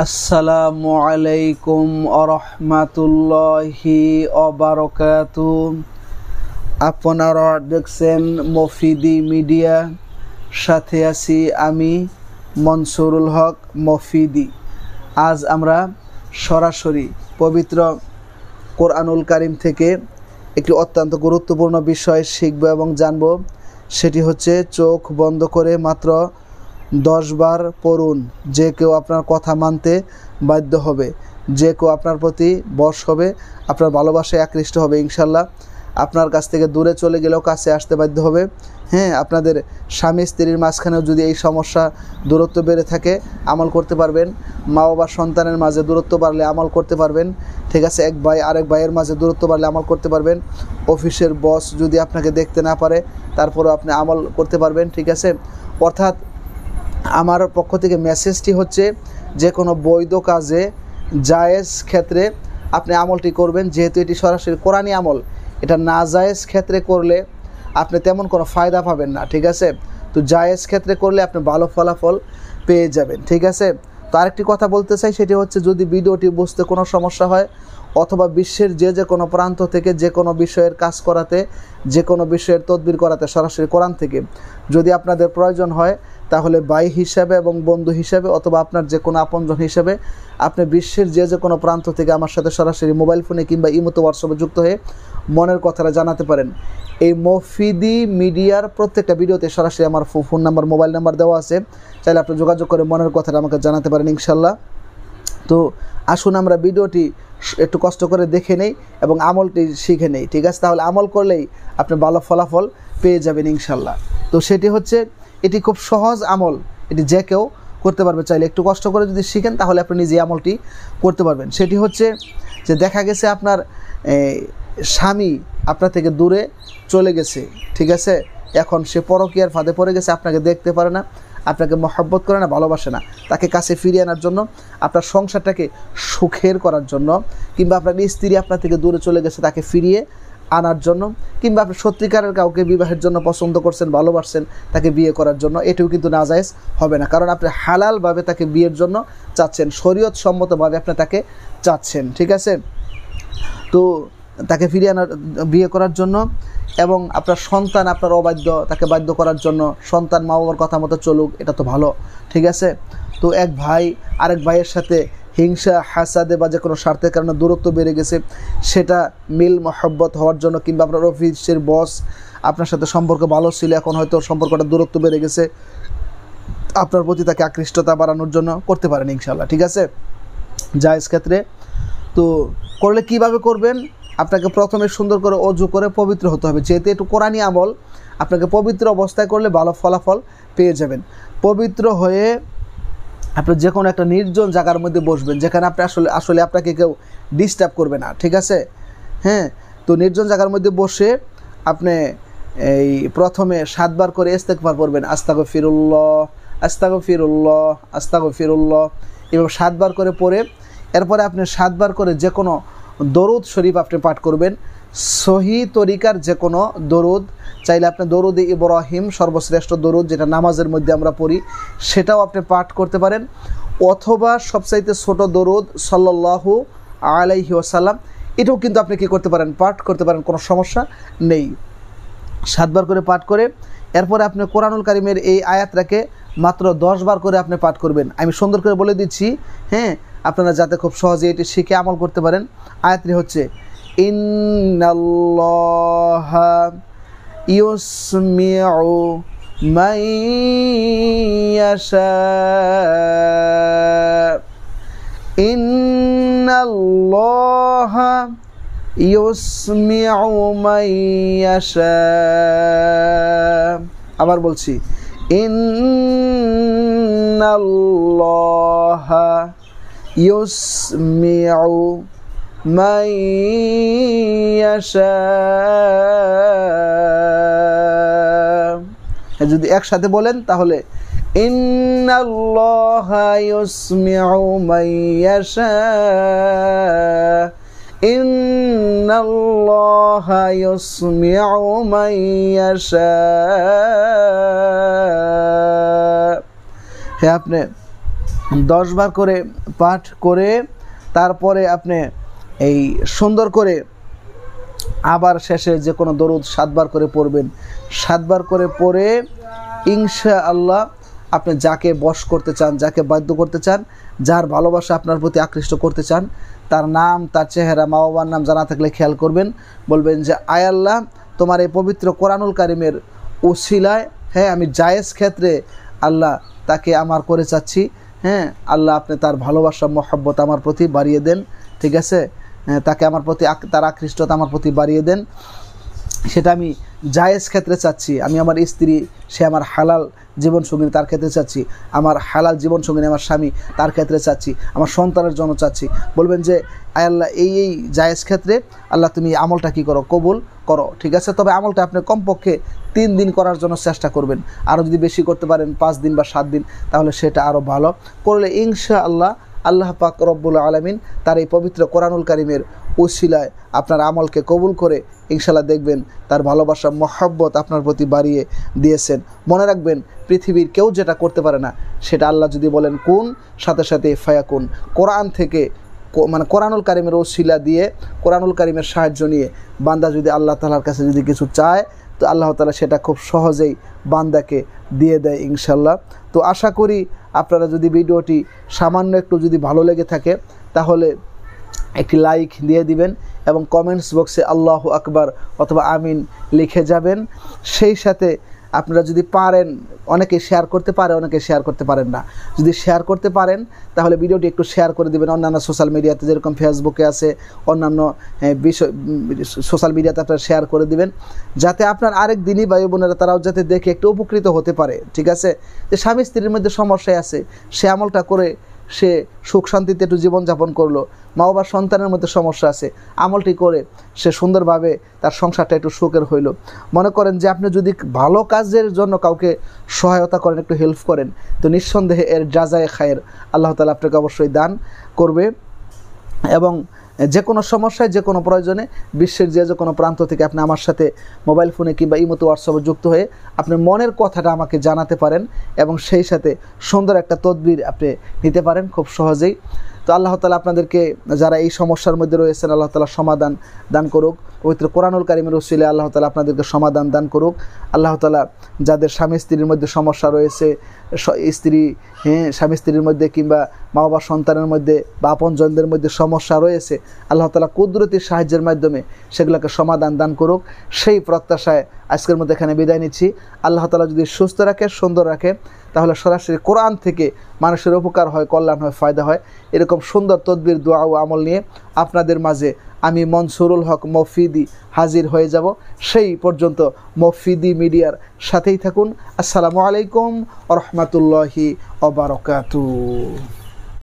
আসসালামু আলাইকুম আরহামাতুল্লাহি অবারকাতু। আপনারা দেখছেন মফিদি মিডিয়া, সাথে আছি আমি মনসুরুল হক মফিদি। আজ আমরা সরাসরি পবিত্র কোরআনুল কারিম থেকে একটি অত্যন্ত গুরুত্বপূর্ণ বিষয় শিখব এবং জানব। সেটি হচ্ছে চোখ বন্ধ করে মাত্র 10 বার পড়ুন। যে কেউ আপনার কথা মানতে বাধ্য হবে, যে কেউ আপনার প্রতি বশ হবে, আপনার ভালোবাসায় আকৃষ্ট হবে। ইনশাল্লাহ আপনার কাছ থেকে দূরে চলে গেলেও কাছে আসতে বাধ্য হবে। হ্যাঁ, আপনাদের স্বামী স্ত্রীর মাঝখানেও যদি এই সমস্যা দূরত্ব বেড়ে থাকে, আমল করতে পারবেন। মা বাবা সন্তানের মাঝে দূরত্ব বাড়লে আমল করতে পারবেন। ঠিক আছে, এক ভাই আরেক ভাইয়ের মাঝে দূরত্ব বাড়লে আমল করতে পারবেন। অফিসের বস যদি আপনাকে দেখতে না পারে, তারপরেও আপনি আমল করতে পারবেন। ঠিক আছে, অর্থাৎ আমার পক্ষ থেকে মেসেজটি হচ্ছে, যে কোনো বৈধ কাজে জায়েজ ক্ষেত্রে আপনি আমলটি করবেন। যেহেতু এটি সরাসরি কোরআনি আমল, এটা না জায়েজ ক্ষেত্রে করলে আপনি তেমন কোনো ফায়দা পাবেন না। ঠিক আছে, তো জায়েজ ক্ষেত্রে করলে আপনি ভালো ফলাফল পেয়ে যাবেন। ঠিক আছে, তো আরেকটি কথা বলতে চাই, সেটি হচ্ছে, যদি ভিডিওটি বুঝতে কোনো সমস্যা হয় অথবা বিশ্বের যে কোনো প্রান্ত থেকে যে কোনো বিষয়ের কাজ করাতে, যে কোনো বিষয়ের তদবির করাতে সরাসরি কোরআন থেকে যদি আপনাদের প্রয়োজন হয়, তাহলে ভাই হিসাবে এবং বন্ধু হিসাবে অথবা আপনার যে কোনো আপনজন হিসাবে আপনি বিশ্বের যে কোনো প্রান্ত থেকে আমার সাথে সরাসরি মোবাইল ফোনে কিংবা ইমোতে হোয়াটসঅ্যাপে যুক্ত হয়ে মনের কথাটা জানাতে পারেন। এই মফিদি মিডিয়ার প্রত্যেকটা ভিডিওতে সরাসরি আমার ফোন নাম্বার, মোবাইল নাম্বার দেওয়া আছে, চাইলে আপনি যোগাযোগ করে মনের কথাটা আমাকে জানাতে পারেন ইনশাল্লাহ। তো আসুন আমরা ভিডিওটি একটু কষ্ট করে দেখে নেই এবং আমলটি শিখে নেই। ঠিক আছে, তাহলে আমল করলেই আপনি ভালো ফলাফল পেয়ে যাবেন ইনশাল্লাহ। তো সেটি হচ্ছে, এটি খুব সহজ আমল, এটি যে কেউ করতে পারবে। চাইলে একটু কষ্ট করে যদি শিখেন তাহলে আপনি নিজে আমলটি করতে পারবেন। সেটি হচ্ছে যে, দেখা গেছে আপনার স্বামী আপনার থেকে দূরে চলে গেছে। ঠিক আছে, এখন সে পরকীয়ার ফাঁদে পড়ে গেছে, আপনাকে দেখতে পারে না, আপনাকে মহব্বত করে না, ভালোবাসে না। তাকে কাছে ফিরিয়ে আনার জন্য, আপনার সংসারটাকে সুখের করার জন্য, কিংবা আপনার স্ত্রী আপনার থেকে দূরে চলে গেছে, তাকে ফিরিয়ে আনার জন্য, কিংবা আপনি সত্যিকারের কাউকে বিবাহের জন্য পছন্দ করছেন, ভালোবাসছেন, তাকে বিয়ে করার জন্য, এটিও কিন্তু নাজায়েজ হবে না। কারণ আপনি হালালভাবে তাকে বিয়ের জন্য চাচ্ছেন, শরীয়ত সম্মতভাবে আপনি তাকে চাচ্ছেন। ঠিক আছে, তো তাকে ফিরিয়ে আনার, বিয়ে করার জন্য, এবং আপনার সন্তান আপনার অবাধ্য, তাকে বাধ্য করার জন্য, সন্তান মা বাবার কথা মতো চলুক, এটা তো ভালো। ঠিক আছে, তো এক ভাই আরেক ভাইয়ের সাথে হিংসা, হাসাদে বা যে কোনো স্বার্থের কারণে দূরত্ব বেড়ে গেছে, সেটা মিল মহব্বত হওয়ার জন্য, কিংবা আপনার অফিসের বস আপনার সাথে সম্পর্ক ভালো ছিল, এখন হয়তো সম্পর্কটা দূরত্ব বেড়ে গেছে, আপনার প্রতি তাকে আকৃষ্টতা বাড়ানোর জন্য করতে পারেন ইনশাল্লাহ। ঠিক আছে, জায়েজ ক্ষেত্রে। তো করলে কিভাবে করবেন? আপনাকে প্রথমে সুন্দর করে অজু করে পবিত্র হতে হবে। যেহেতু একটু কোরআনি আমল, আপনাকে পবিত্র অবস্থায় করলে ভালো ফলাফল পেয়ে যাবেন। পবিত্র হয়ে আপনি যে কোনো একটা নির্জন জায়গার মধ্যে বসবেন, যেখানে আপনি আসলে আপনাকে কেউ ডিস্টার্ব করবে না। ঠিক আছে, হ্যাঁ, তো নির্জন জায়গার মধ্যে বসে আপনি এই প্রথমে 7 বার করে ইস্তেগফার পড়বেন। আস্তাগফিরুল্লাহ, আস্তাগফিরুল্লাহ, আস্তাগফিরুল্লাহ, এভাবে 7 বার করে পড়ে এরপরে আপনি 7 বার করে যে কোনো দরুদ শরীফ আপনি পাঠ করবেন। সহি তরিকার যে কোনো দরুদ, চাইলে আপনি দরুদ ইব্রাহিম, সর্বশ্রেষ্ঠ দরুদ যেটা নামাজের মধ্যে আমরা পড়ি, সেটাও আপনি পাঠ করতে পারেন। অথবা সবচাইতে ছোট দরুদ সাল্লাল্লাহু আলাইহি ওয়াসাল্লাম, এটাও কিন্তু আপনি কী করতে পারেন, পাঠ করতে পারেন, কোনো সমস্যা নেই। 7 বার করে পাঠ করে এরপরে আপনি কোরআনুল কারিমের এই আয়াতটাকে মাত্র 10 বার করে আপনি পাঠ করবেন। আমি সুন্দর করে বলে দিচ্ছি, হ্যাঁ, আপনারা যাতে খুব সহজে এটি শিখে আমল করতে পারেন। আয়াতটি হচ্ছে, ইন্নাল্লাহা ইউসমিউ মান ইয়াশা, ইন্নাল্লাহা ইউসমিউ মান ইয়াশা। আবার বলছি, ইন্নাল্লাহা ইউসমিউ মান ইয়াশা। যদি একসাথে বলেন তাহলে, ইন্নাল্লাহা ইউসমিউ মান ইয়াশা, ইন্নাল্লাহা ইউসমিউ মান ইয়াশা। হ্যাঁ, আপনি 10 বার করে পাঠ করে তারপরে আপনি এই সুন্দর করে আবার শেষে যে কোনো দরুদ 7 বার করে পড়বেন। 7 বার করে পড়ে ইনশাআল্লাহ আপনি যাকে বশ করতে চান, যাকে বাধ্য করতে চান, যার ভালোবাসা আপনার প্রতি আকৃষ্ট করতে চান, তার নাম, তার চেহারা, মা বাবার নাম জানা থাকলে খেয়াল করবেন। বলবেন যে আয় আল্লাহ, তোমার এই পবিত্র কোরআনুল কারিমের উসিলায়, হ্যাঁ, আমি জায়েজ ক্ষেত্রে আল্লাহ তাকে আমার করে চাচ্ছি, হ্যাঁ আল্লাহ আপনি তার ভালোবাসা মহব্বত আমার প্রতি বাড়িয়ে দেন, ঠিক আছে, তাকে আমার প্রতি তার আকৃষ্টতা আমার প্রতি বাড়িয়ে দেন। সেটা আমি জায়েজ ক্ষেত্রে চাচ্ছি। আমি আমার স্ত্রী, সে আমার হালাল জীবনসঙ্গিনী, তার ক্ষেত্রে চাচ্ছি। আমার হালাল জীবনসঙ্গিনী আমার স্বামী, তার ক্ষেত্রে চাচ্ছি। আমার সন্তানের জন্য চাচ্ছি। বলবেন যে আয় আল্লাহ, এই জায়েজ ক্ষেত্রে আল্লাহ তুমি আমলটা কী করো, কবুল করো, ঠিক আছে। তবে আমলটা আপনি কমপক্ষে 3 দিন করার জন্য চেষ্টা করবেন। আরও যদি বেশি করতে পারেন 5 দিন বা 7 দিন, তাহলে সেটা আরও ভালো করলে ইনশাআল্লাহ আল্লাহ পাক রব্বুল আলামিন তার এই পবিত্র কোরআনুল কারিমের উসিলায় আপনার আমলকে কবুল করে ইনশাআল্লাহ দেখবেন তার ভালোবাসা মহব্বত আপনার প্রতি বাড়িয়ে দিয়েছেন। মনে রাখবেন, পৃথিবীর কেউ যেটা করতে পারে না, সেটা আল্লাহ যদি বলেন কুন, সাথে সাথে ফায়াকুন। কোরআন থেকে, মানে কোরআনুল কারিমের উসিলা দিয়ে, কোরআনুল কারিমের সাহায্য নিয়ে বান্দা যদি আল্লাহ তাআলার কাছে যদি কিছু চায়, তো আল্লাহ তাআলা সেটা খুব সহজেই বান্দাকে দিয়ে দেয় ইনশাআল্লাহ। তো আশা করি আপনারা যদি ভিডিওটি সামান্য একটু যদি ভালো লেগে থাকে, তাহলে একটি লাইক দিয়ে দিবেন এবং কমেন্টস বক্সে আল্লাহু আকবার অথবা আমিন লিখে যাবেন। সেই সাথে আপনারা যদি পারেন, অনেকে শেয়ার করতে পারে, অনেকে শেয়ার করতে পারেন না, যদি শেয়ার করতে পারেন তাহলে ভিডিওটি একটু শেয়ার করে দেবেন অন্যান্য সোশ্যাল মিডিয়াতে, যেরকম ফেসবুকে আছে, অন্যান্য সোশ্যাল মিডিয়াতে আপনারা শেয়ার করে দিবেন, যাতে আপনার আরেক দিনই ভাই বোনেরা তারাও যাতে দেখে একটু উপকৃত হতে পারে, ঠিক আছে। যে স্বামী স্ত্রীর মধ্যে সমস্যায় আছে, সে আমলটা করে সে সুখ শান্তিতে একটু জীবনযাপন করলো। মা বাবার সন্তানের মধ্যে সমস্যা আছে, আমলটি করে সে সুন্দরভাবে তার সংসারটা একটু সুখের হইল। মনে করেন যে আপনি যদি ভালো কাজের জন্য কাউকে সহায়তা করেন, একটু হেল্প করেন, তো নিঃসন্দেহে এর জাযায়ে খায়ের আল্লাহ তাআলা আপনাকে অবশ্যই দান করবে। এবং যে কোনো সমস্যায়, যে কোনো প্রয়োজনে বিশ্বের যে কোনো প্রান্ত থেকে আপনি আমার সাথে মোবাইল ফোনে কিংবা ইমোতে হোয়াটসঅ্যাপে যুক্ত হয়ে আপনার মনের কথাটা আমাকে জানাতে পারেন এবং সেই সাথে সুন্দর একটা তদবির আপনি নিতে পারেন খুব সহজেই। তো আল্লাহ তাআলা আপনাদেরকে, যারা এই সমস্যার মধ্যে রয়েছেন, আল্লাহ তাআলা সমাধান দান করুক। পবিত্র কোরআনুল কারিমের উসিলায় আল্লাহ তাআলা আপনাদেরকে সমাধান দান করুক। আল্লাহ তাআলা যাদের স্বামী স্ত্রীর মধ্যে সমস্যা রয়েছে, স্বামী স্ত্রীর মধ্যে কিংবা মা বাবা সন্তানের মধ্যে বা আপনজনদের মধ্যে সমস্যা রয়েছে, আল্লাহ তাআলা কুদরতি সাহায্যের মাধ্যমে সেগুলোকে সমাধান দান করুক, সেই প্রত্যাশায় আজকের মধ্যে এখানে বিদায় নিচ্ছি। আল্লাহ তাআলা যদি সুস্থ রাখে, সুন্দর রাখে, তাহলে সরাসরি কোরআন থেকে মানুষের উপকার হয়, কল্যাণ হয়, ফায়দা হয়। এরকম সুন্দর তদবির, দোয়া ও আমল নিয়ে আপনাদের মাঝে আমি মনসুরুল হক মফিদি হাজির হয়ে যাব। সেই পর্যন্ত মফিদি মিডিয়ার সাথেই থাকুন। আসসালামু আলাইকুম ওয়া রাহমাতুল্লাহি ওয়া বারাকাতুহু।